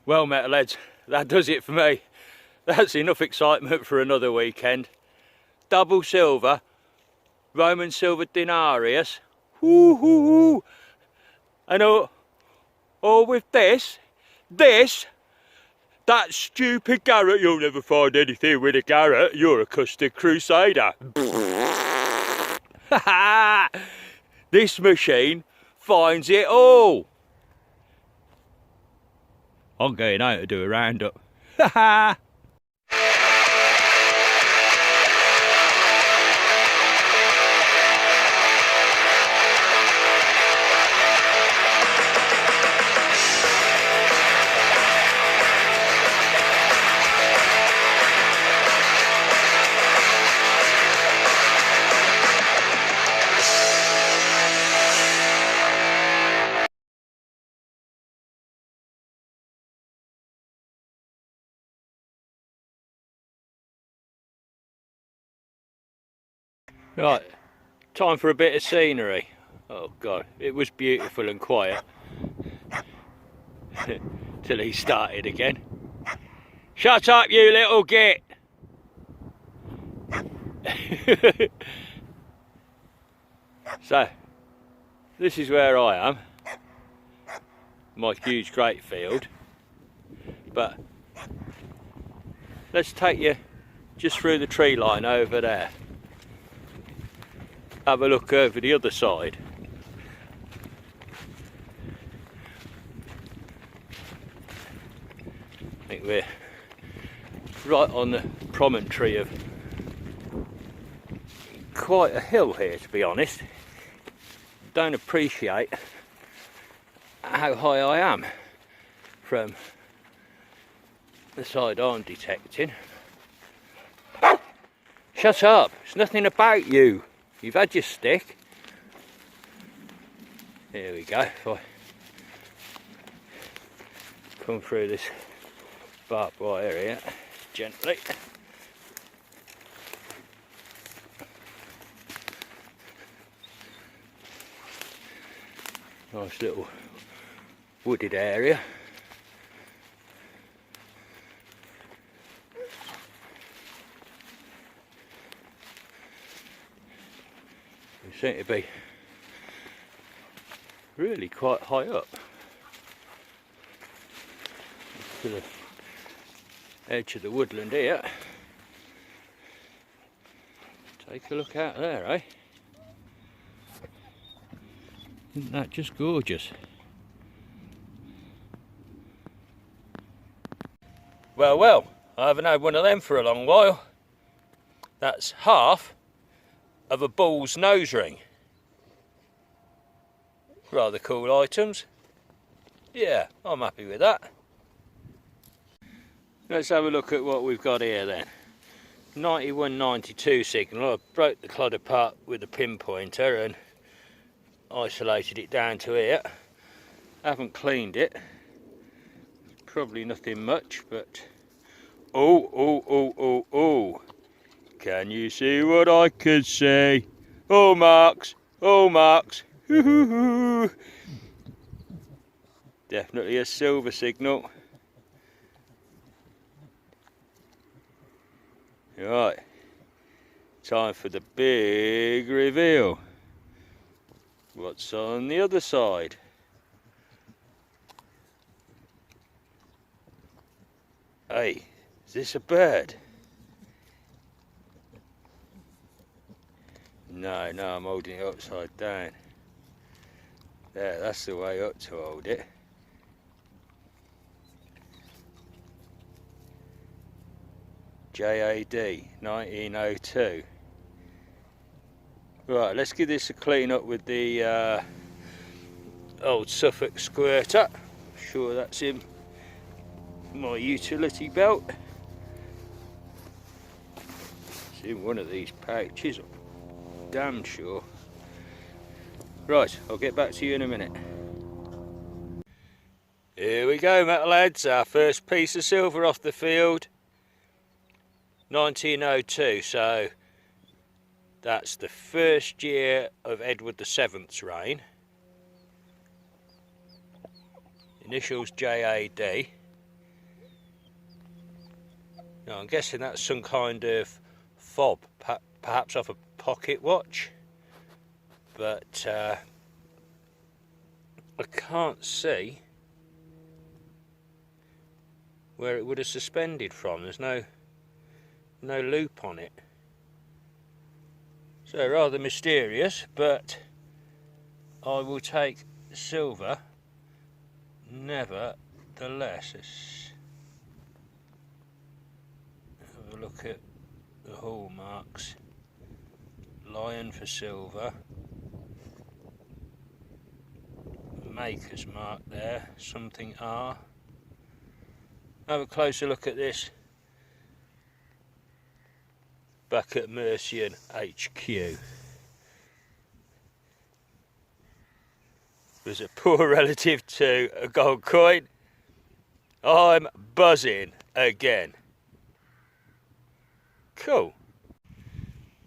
Well, metalheads, that does it for me. That's enough excitement for another weekend. Double silver, Roman silver denarius, woo-hoo-hoo. And all with this, that stupid Garrett. You'll never find anything with a Garrett. You're a Custard Crusader. This machine finds it all. I'm going out to do a roundup. Right, time for a bit of scenery. Oh God, it was beautiful and quiet till he started again. Shut up, you little git! So, this is where I am, my huge great field, but let's take you just through the tree line over there. Have a look over the other side. I think we're right on the promontory of quite a hill here, to be honest. Don't appreciate how high I am from the side I'm detecting. Shut up, it's nothing about you. You've had your stick. Here we go. If I come through this barbed wire here gently. Nice little wooded area. We seem to be really quite high up to the edge of the woodland here. Take a look out there, eh? Isn't that just gorgeous? Well, I haven't had one of them for a long while. That's half of a bull's nose ring. Rather cool items. Yeah, I'm happy with that. Let's have a look at what we've got here then. 9192 signal. I broke the clod apart with a pinpointer and isolated it down to here. Haven't cleaned it. Probably nothing much, but oh. Can you see what I can see? Oh, marks. Definitely a silver signal. Right, time for the big reveal. What's on the other side? Hey, is this a bird? No, I'm holding it upside down. There, that's the way up to hold it. JAD 1902. Right, let's give this a clean up with the old Suffolk squirter. Sure that's in my utility belt. It's in one of these pouches, I'm damn sure. Right, I'll get back to you in a minute. Here we go, metalheads, our first piece of silver off the field. 1902, so that's the first year of Edward VII's reign. Initials JAD. Now I'm guessing that's some kind of fob, perhaps off a pocket watch, but I can't see where it would have suspended from. There's no loop on it, so rather mysterious, but I will take silver nevertheless. Let's have a look at the hallmarks. Lion for silver, maker's mark there, something R. Have a closer look at this back at Mercian HQ. Was a poor relative to a gold coin. I'm buzzing again. Cool.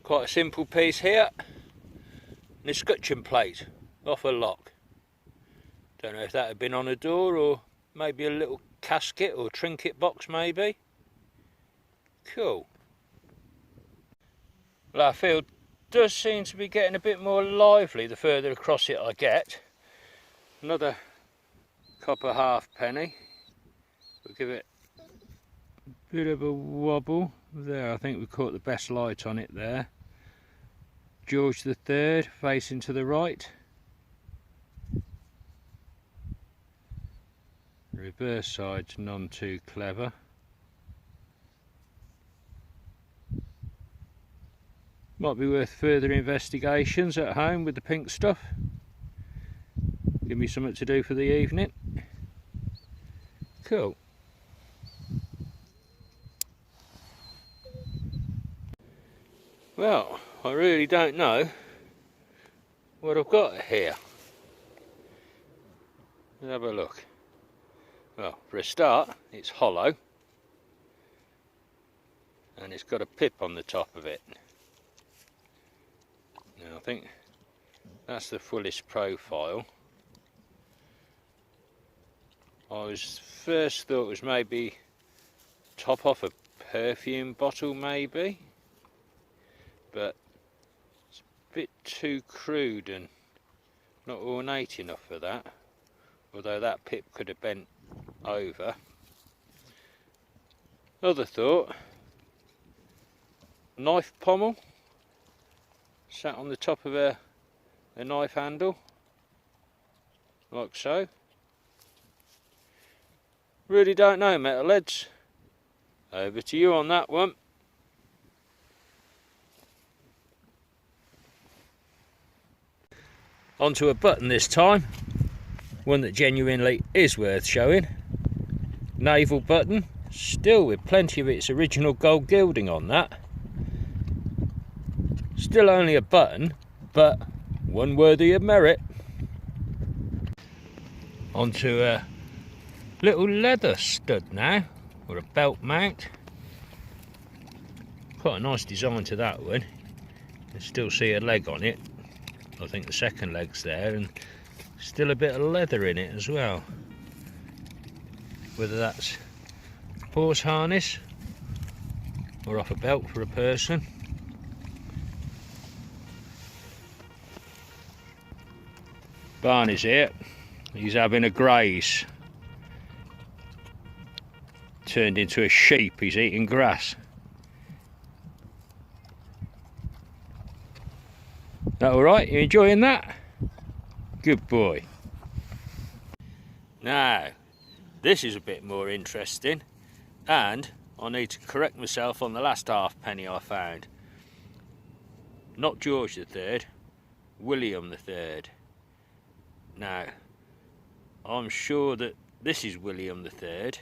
Quite a simple piece here. An escutcheon plate off a lock. Don't know if that had been on a door or maybe a little casket or trinket box maybe. Cool. Well, our field does seem to be getting a bit more lively the further across it I get. Another copper halfpenny. We'll give it a bit of a wobble. There, I think we caught the best light on it there. George III facing to the right. Reverse side's none too clever. Might be worth further investigations at home with the pink stuff. Give me something to do for the evening. Cool. Well, I really don't know what I've got here. Let's have a look. Well, for a start, it's hollow. And it's got a pip on the top of it. Now I think that's the fullest profile. I first thought it was maybe top off a perfume bottle maybe, but it's a bit too crude and not ornate enough for that, although that pip could have bent over. Other thought, knife pommel sat on the top of a knife handle like so. Really don't know, metalheads. Over to you on that one. Onto a button this time, one that genuinely is worth showing. Naval button, still with plenty of its original gold gilding on that. Still only a button, but one worthy of merit. Onto a little leather stud now, or a belt mount. Quite a nice design to that one. You can still see a leg on it. I think the second leg's there, and still a bit of leather in it as well. Whether that's horse harness or off a belt for a person. Barney's here. He's having a graze. Turned into a sheep, he's eating grass. That alright? You enjoying that? Good boy. Now, this is a bit more interesting, and I need to correct myself on the last halfpenny I found. Not George III, William III. Now, I'm sure that this is William III.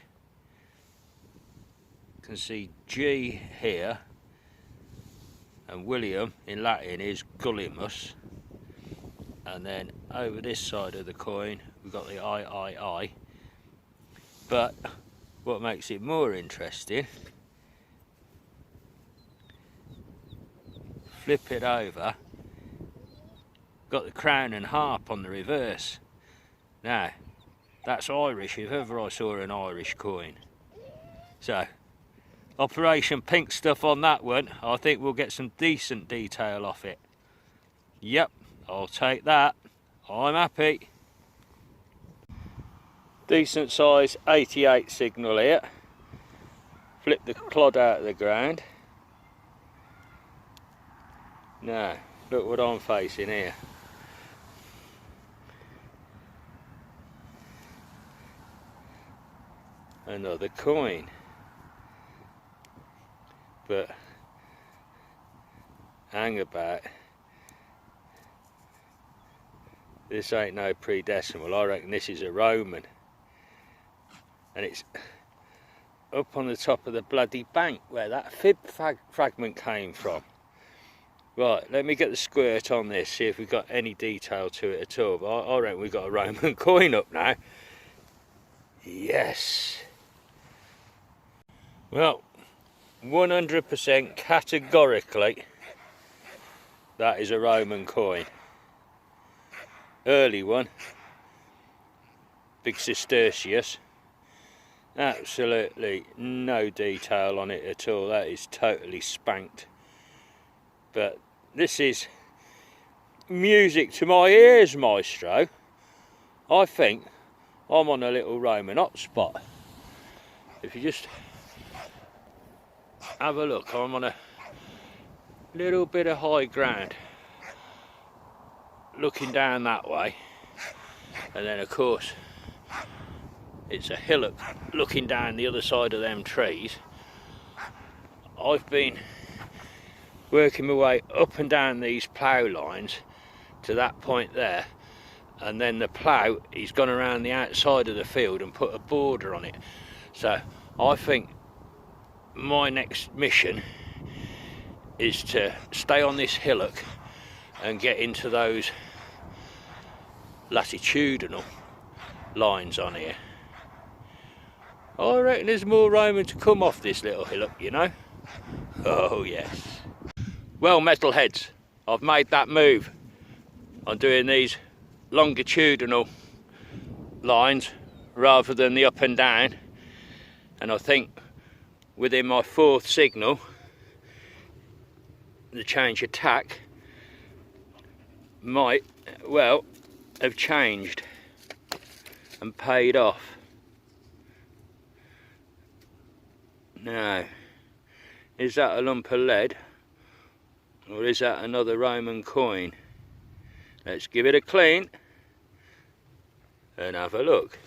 You can see G here, and William in Latin is Gullimus, and then over this side of the coin we've got the III. But what makes it more interesting, flip it over, got the crown and harp on the reverse. Now that's Irish if ever I saw an Irish coin. So Operation Pink stuff on that one. I think we'll get some decent detail off it. Yep, I'll take that. I'm happy. Decent size 88 signal here. Flip the clod out of the ground. Now, look what I'm facing here. Another coin. But hang about. This ain't no pre-decimal. I reckon this is a Roman. And it's up on the top of the bloody bank where that fib fragment came from. Right, let me get the squirt on this, see if we've got any detail to it at all. But I reckon we've got a Roman coin up now. Yes. Well, 100% categorically, that is a Roman coin. Early one. Big Cistercius. Absolutely no detail on it at all. That is totally spanked. But this is music to my ears, maestro. I think I'm on a little Roman hotspot. If you just have a look, I'm on a little bit of high ground, looking down that way, and then of course it's a hillock looking down the other side of them trees. I've been working my way up and down these plough lines to that point there, and then the plough, he's gone around the outside of the field and put a border on it. So I think my next mission is to stay on this hillock and get into those latitudinal lines on here. I reckon there's more Roman to come off this little hillock, you know. Oh yes. Well, metalheads, I've made that move. I'm doing these longitudinal lines rather than the up and down, and I think within my fourth signal the change of tack might, well, have changed and paid off. Now, is that a lump of lead or is that another Roman coin? Let's give it a clean and have a look.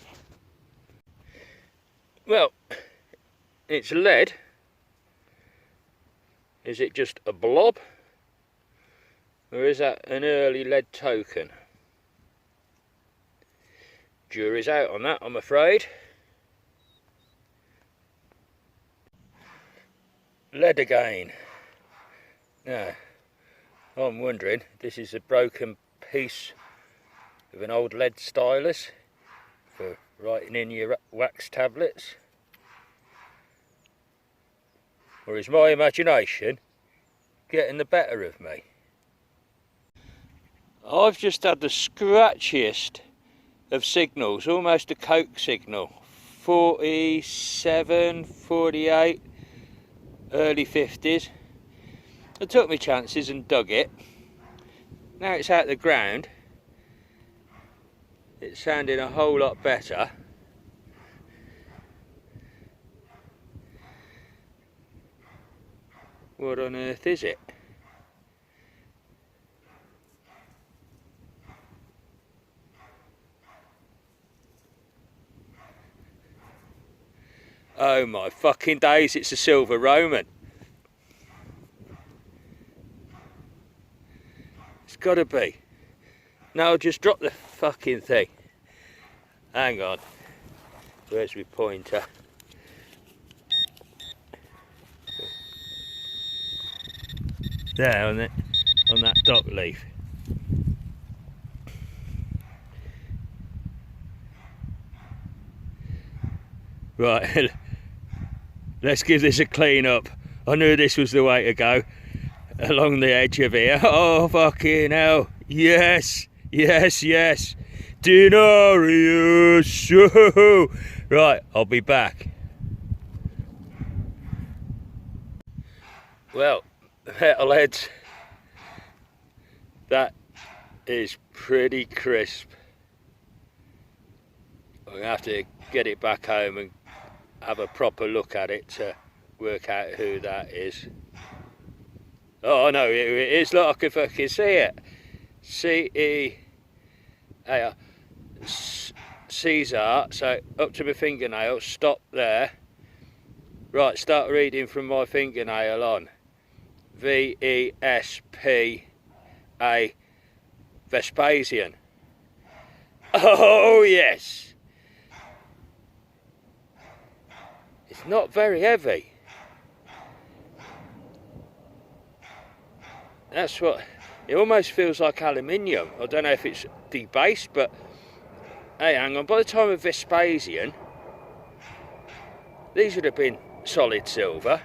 Well, it's lead. Is it just a blob? Or is that an early lead token? Jury's out on that, I'm afraid. Lead again. Now, I'm wondering, this is a broken piece of an old lead stylus for writing in your wax tablets. Or is my imagination getting the better of me? I've just had the scratchiest of signals, almost a Coke signal. 47, 48, early 50s. I took my chances and dug it. Now it's out the ground, it's sounding a whole lot better. What on earth is it? Oh my fucking days, it's a silver Roman. It's gotta be. No, just drop the fucking thing. Hang on. Where's my pointer? There on it, on that dock leaf. Right, let's give this a clean up. I knew this was the way to go. Along the edge of here. Oh fucking hell. Yes, yes, yes. Denarius. Right, I'll be back. Well, metalheads, that is pretty crisp. I'm going to have to get it back home and have a proper look at it to work out who that is. Oh no, it is. Look, if I can see it. C-E-A-R. Caesar. So up to my fingernail, stop there. Right, start reading from my fingernail on. V-E-S-P-A, Vespasian. Oh yes. It's not very heavy. That's what, it almost feels like aluminium. I don't know if it's debased, but hey, hang on, by the time of Vespasian, these would have been solid silver.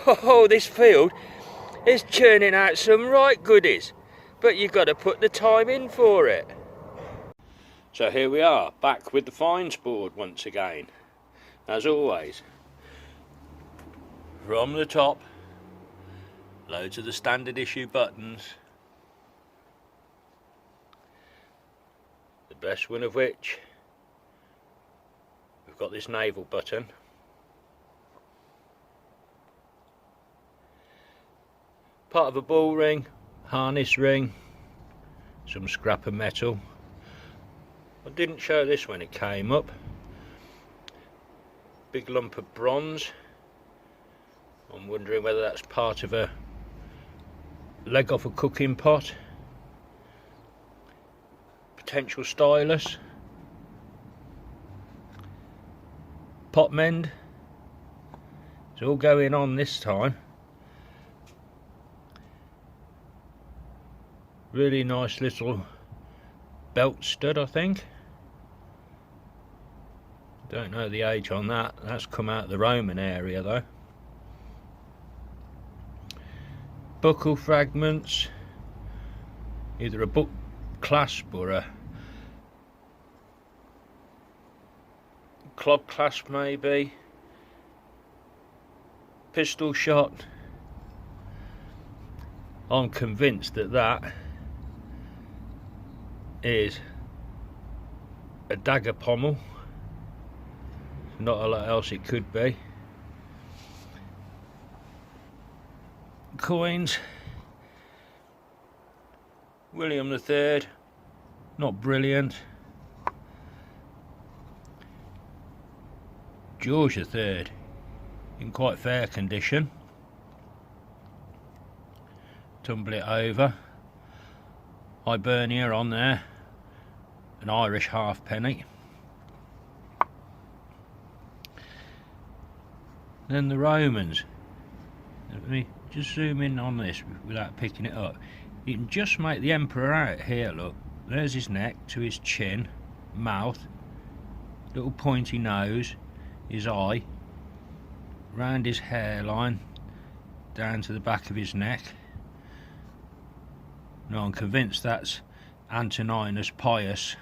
Oh, this field is churning out some right goodies, but you've got to put the time in for it. So here we are, back with the finds board once again, as always. From the top, loads of the standard issue buttons, the best one of which, we've got this naval button. Part of a ball ring, harness ring, some scrap of metal. I didn't show this when it came up. Big lump of bronze. I'm wondering whether that's part of a leg off a cooking pot. Potential stylus. Pot mend. It's all going on this time. Really nice little belt stud, I think. Don't know the age on that. That's come out of the Roman area though. Buckle fragments. Either a book clasp or a clog clasp maybe. Pistol shot. I'm convinced that that is a dagger pommel. Not a lot else it could be. Coins. William III, not brilliant. George III, in quite fair condition. Tumble it over. Hibernia on there, an Irish halfpenny. Then the Romans. Let me just zoom in on this without picking it up. You can just make the emperor out here, look. There's his neck to his chin, mouth, little pointy nose, his eye, round his hairline, down to the back of his neck. Now I'm convinced that's Antoninus Pius,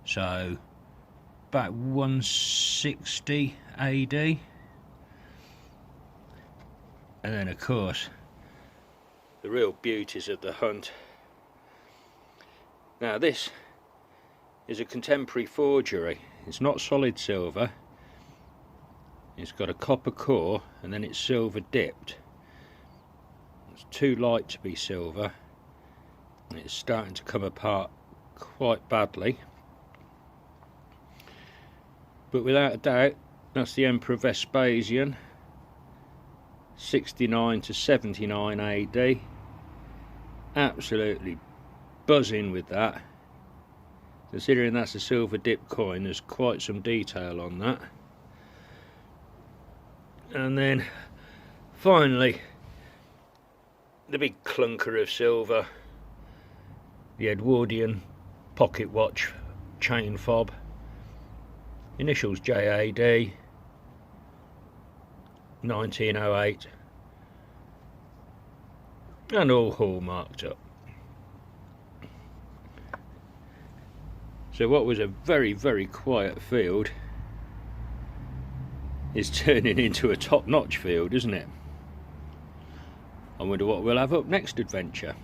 so about 160 AD. And then of course the real beauties of the hunt. Now this is a contemporary forgery. It's not solid silver. It's got a copper core and then it's silver dipped. It's too light to be silver. It's starting to come apart quite badly, but without a doubt that's the Emperor Vespasian, 69 to 79 AD. Absolutely buzzing with that. Considering that's a silver dip coin, there's quite some detail on that. And then finally the big clunker of silver, the Edwardian pocket watch chain fob, initials JAD, 1908, and all hallmarked up. So what was a very, very quiet field is turning into a top-notch field, isn't it? I wonder what we'll have up next adventure.